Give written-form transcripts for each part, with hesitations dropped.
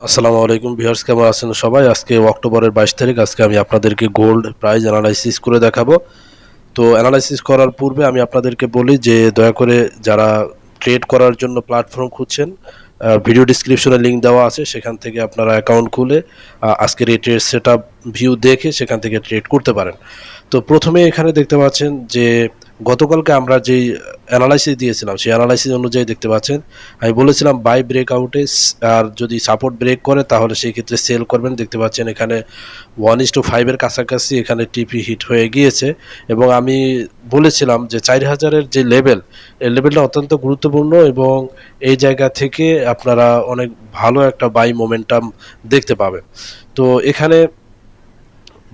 আসসালামু আলাইকুম ভিউয়ার্স, কেমন আছেন সবাই? আজকে অক্টোবরের 22 তারিখ। আজকে আমি আপনাদেরকে গোল্ড প্রাইস অ্যানালাইসিস করে দেখাবো। তো অ্যানালাইসিস করার পূর্বে আমি আপনাদেরকে বলি যে দয়া করে যারা ট্রেড করার জন্য প্ল্যাটফর্ম খুঁজছেন, ভিডিও ডিসক্রিপশনে লিংক দেওয়া আছে, সেখান থেকে আপনারা অ্যাকাউন্ট খুলে আজকের এই ট্রেড সেটআপ ভিউ দেখে সেখান থেকে ট্রেড করতে পারেন। তো প্রথমে এখানে দেখতে পাচ্ছেন যে গতকালকে আমরা যেই অ্যানালাইসিস দিয়েছিলাম সেই অ্যানালাইসিস অনুযায়ী দেখতে পাচ্ছেন আমি বলেছিলাম বাই ব্রেকআউটে, আর যদি সাপোর্ট ব্রেক করে তাহলে সেই ক্ষেত্রে সেল করবেন। দেখতে পাচ্ছেন এখানে 1:5-এর কাছাকাছি এখানে টিপি হিট হয়ে গিয়েছে এবং আমি বলেছিলাম যে 4000-এর যে লেভেল, এই লেভেলটা অত্যন্ত গুরুত্বপূর্ণ এবং এই জায়গা থেকে আপনারা অনেক ভালো একটা বাই মোমেন্টাম দেখতে পাবেন। তো এখানে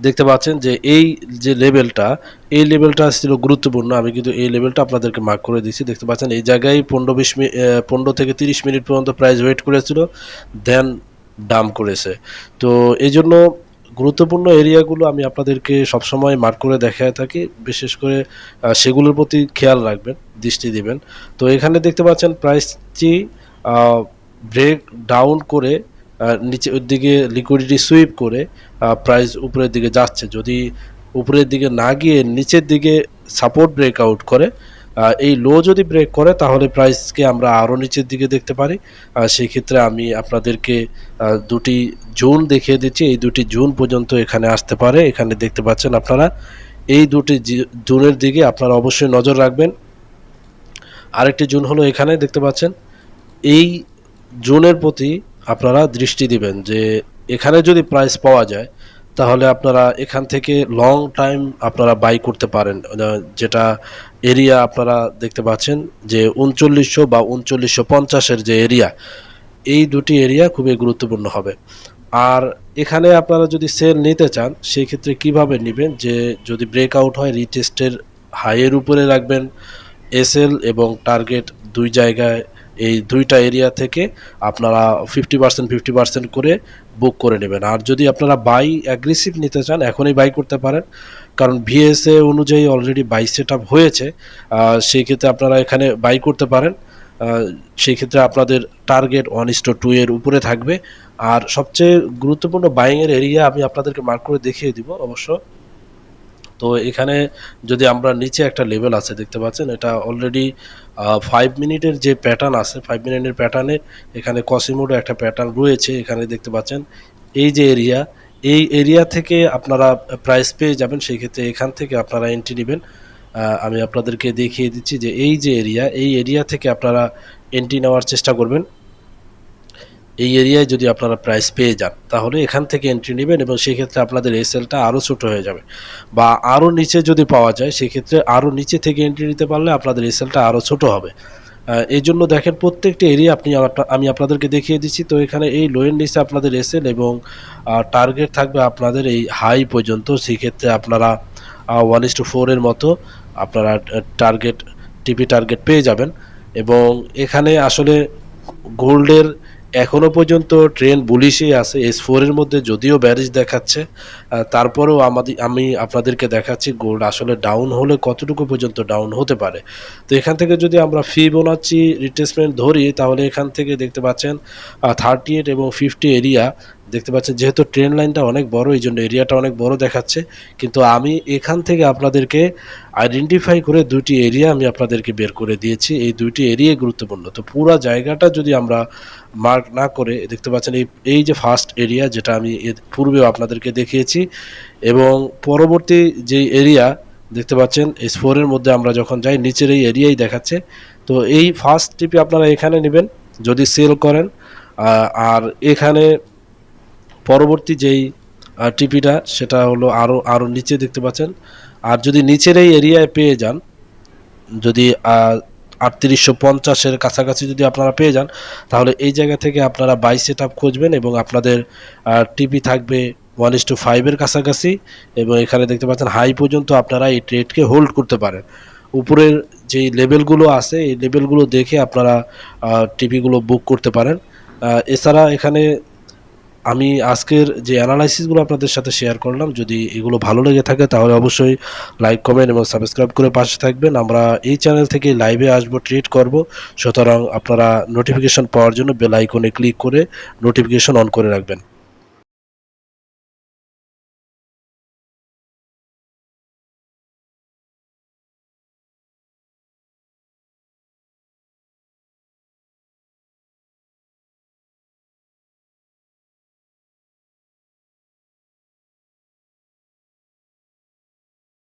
দেখতে পাচ্ছেন যে এই যে লেভেলটা, এই লেভেলটা ছিল গুরুত্বপূর্ণ। আমি কিন্তু এই লেভেলটা আপনাদেরকে মার্ক করে দিচ্ছি। দেখতে পাচ্ছেন এই জায়গায় 15 থেকে 30 মিনিট পর্যন্ত প্রাইস ওয়েট করেছিল, দেন ডাম্প করেছে। তো এই জন্য গুরুত্বপূর্ণ এরিয়াগুলো আমি আপনাদেরকে সবসময় মার্ক করে দেখায় থাকি। বিশেষ করে সেগুলোর প্রতি খেয়াল রাখবেন, দৃষ্টি দিবেন। তো এখানে দেখতে পাচ্ছেন প্রাইসটি ব্রেক ডাউন করে নিচের দিকে লিকুইডিটি সুইপ করে প্রাইস উপরের দিকে যাচ্ছে। যদি উপরের দিকে না গিয়ে নিচের দিকে সাপোর্ট ব্রেকআউট করে, এই লো যদি ব্রেক করে তাহলে প্রাইসকে আমরা আরও নিচের দিকে দেখতে পারি। সেই ক্ষেত্রে আমি আপনাদেরকে দুটি জোন দেখিয়ে দিচ্ছি। এই দুটি জোন পর্যন্ত এখানে আসতে পারে। এখানে দেখতে পাচ্ছেন আপনারা এই দুটি জোনের দিকে আপনারা অবশ্যই নজর রাখবেন। আরেকটি জোন হলো এখানে দেখতে পাচ্ছেন, এই জোনের প্রতি আপনারা দৃষ্টি দিবেন যে এখানে যদি প্রাইস পাওয়া যায় তাহলে আপনারা এখান থেকে লং টাইম আপনারা বাই করতে পারেন। যেটা এরিয়া আপনারা দেখতে পাচ্ছেন যে 3900 বা 3950-এর যে এরিয়া, এই দুটি এরিয়া খুবই গুরুত্বপূর্ণ হবে। আর এখানে আপনারা যদি সেল নিতে চান সেই ক্ষেত্রে কিভাবে নেবেন, যে যদি ব্রেকআউট হয় রিটেস্টের হাইয়ের উপরে রাখবেন এসএল এবং টার্গেট দুই জায়গায়, এই দুইটা এরিয়া থেকে আপনারা 50% করে বুক করে নেবেন। আর যদি আপনারা বাই অ্যাগ্রেসিভ নিতে চান এখনই বাই করতে পারেন, কারণ ভিএসএ অনুযায়ী অলরেডি বাই সেট আপ হয়েছে। সেই ক্ষেত্রে আপনারা এখানে বাই করতে পারেন। সেই ক্ষেত্রে আপনাদের টার্গেট 1:2 এর উপরে থাকবে। আর সবচেয়ে গুরুত্বপূর্ণ বাইংয়ের এরিয়া আমি আপনাদেরকে মার্ক করে দেখিয়ে দিব অবশ্য। তো এখানে যদি আমরা নিচে একটা লেভেল আছে দেখতে পাচ্ছেন, এটা অলরেডি 5 মিনিটের যে প্যাটার্ন আছে, 5 মিনিটের প্যাটার্নে এখানে কসিমোডো একটা প্যাটার্ন রয়েছে। এখানে দেখতে পাচ্ছেন এই যে এরিয়া, এই এরিয়া থেকে আপনারা প্রাইস পেয়ে যাবেন। সেই ক্ষেত্রে এখান থেকে আপনারা এন্ট্রি নেবেন। আমি আপনাদেরকে দেখিয়ে দিচ্ছি যে এই যে এরিয়া, এই এরিয়া থেকে আপনারা এন্ট্রি নেওয়ার চেষ্টা করবেন। এই এরিয়ায় যদি আপনারা প্রাইস পেয়ে যান তাহলে এখান থেকে এন্ট্রি নেবেন এবং সেই ক্ষেত্রে আপনাদের এসএলটা আরও ছোটো হয়ে যাবে। বা আরও নিচে যদি পাওয়া যায় সেক্ষেত্রে আরও নিচে থেকে এন্ট্রি নিতে পারলে আপনাদের এসএলটা আরও ছোটো হবে। এই জন্য দেখেন প্রত্যেকটি এরিয়া আমি আপনাদেরকে দেখিয়ে দিচ্ছি। তো এখানে এই লোয়ের নিচে আপনাদের এসএল এবং টার্গেট থাকবে আপনাদের এই হাই পর্যন্ত। সেক্ষেত্রে আপনারা 1:4-এর মতো আপনারা টিপি টার্গেট পেয়ে যাবেন। এবং এখানে আসলে গোল্ডের এখনও পর্যন্ত ট্রেন্ড বুলিশই আছে। S4-এর মধ্যে যদিও ব্যারিজ দেখাচ্ছে, তারপরেও আমি আপনাদেরকে দেখাচ্ছি গোল্ড আসলে ডাউন হলে কতটুকু পর্যন্ত ডাউন হতে পারে। তো এখান থেকে যদি আমরা ফিবোনাচি রিট্রেসমেন্ট ধরি তাহলে এখান থেকে দেখতে পাচ্ছেন 38 এবং 50 এরিয়া দেখতে পাচ্ছেন। যেহেতু ট্রেন্ড লাইনটা অনেক বড় এই জন্য এরিয়াটা অনেক বড় দেখাচ্ছে, কিন্তু আমি এখান থেকে আপনাদেরকে আইডেন্টিফাই করে দুটি এরিয়া আমি আপনাদেরকে বের করে দিয়েছি। এই দুইটি এরিয়া গুরুত্বপূর্ণ। তো পুরো জায়গাটা যদি আমরা মার্ক না করে দেখতে পাচ্ছেন এই যে ফার্স্ট এরিয়া, যেটা আমি এর পূর্বেও আপনাদেরকে দেখিয়েছি, এবং পরবর্তী যে এরিয়া দেখতে পাচ্ছেন S4-এর মধ্যে আমরা যখন যাই নিচের এই এরিয়াই দেখাচ্ছে। তো এই ফার্স্ট টিপি আপনারা এখানে নেবেন যদি সেল করেন। আর এখানে পরবর্তী যেই টিপিটা সেটা হলো আরও নিচে দেখতে পাচ্ছেন। আর যদি নিচের এই এরিয়ায় পেয়ে যান, যদি 3850-এর কাছাকাছি যদি আপনারা পেয়ে যান তাহলে এই জায়গা থেকে আপনারা বাই সেট আপ খুঁজবেন এবং আপনাদের টিপি থাকবে 1:5-এর কাছাকাছি। এবং এখানে দেখতে পাচ্ছেন হাই পর্যন্ত আপনারা এই ট্রেডকে হোল্ড করতে পারেন। উপরের যেই লেভেলগুলো আছে এই লেভেলগুলো দেখে আপনারা টিপিগুলো বুক করতে পারেন। এছাড়া এখানে আমি আজকের যে অ্যানালাইসিসগুলো আপনাদের সাথে শেয়ার করলাম, যদি এগুলো ভালো লেগে থাকে তাহলে অবশ্যই লাইক, কমেন্ট এবং সাবস্ক্রাইব করে পাশে থাকবেন। আমরা এই চ্যানেল থেকে লাইভে আসবো, ট্রেড করব, সুতরাং আপনারা নোটিফিকেশন পাওয়ার জন্য বেল আইকনে ক্লিক করে নোটিফিকেশন অন করে রাখবেন।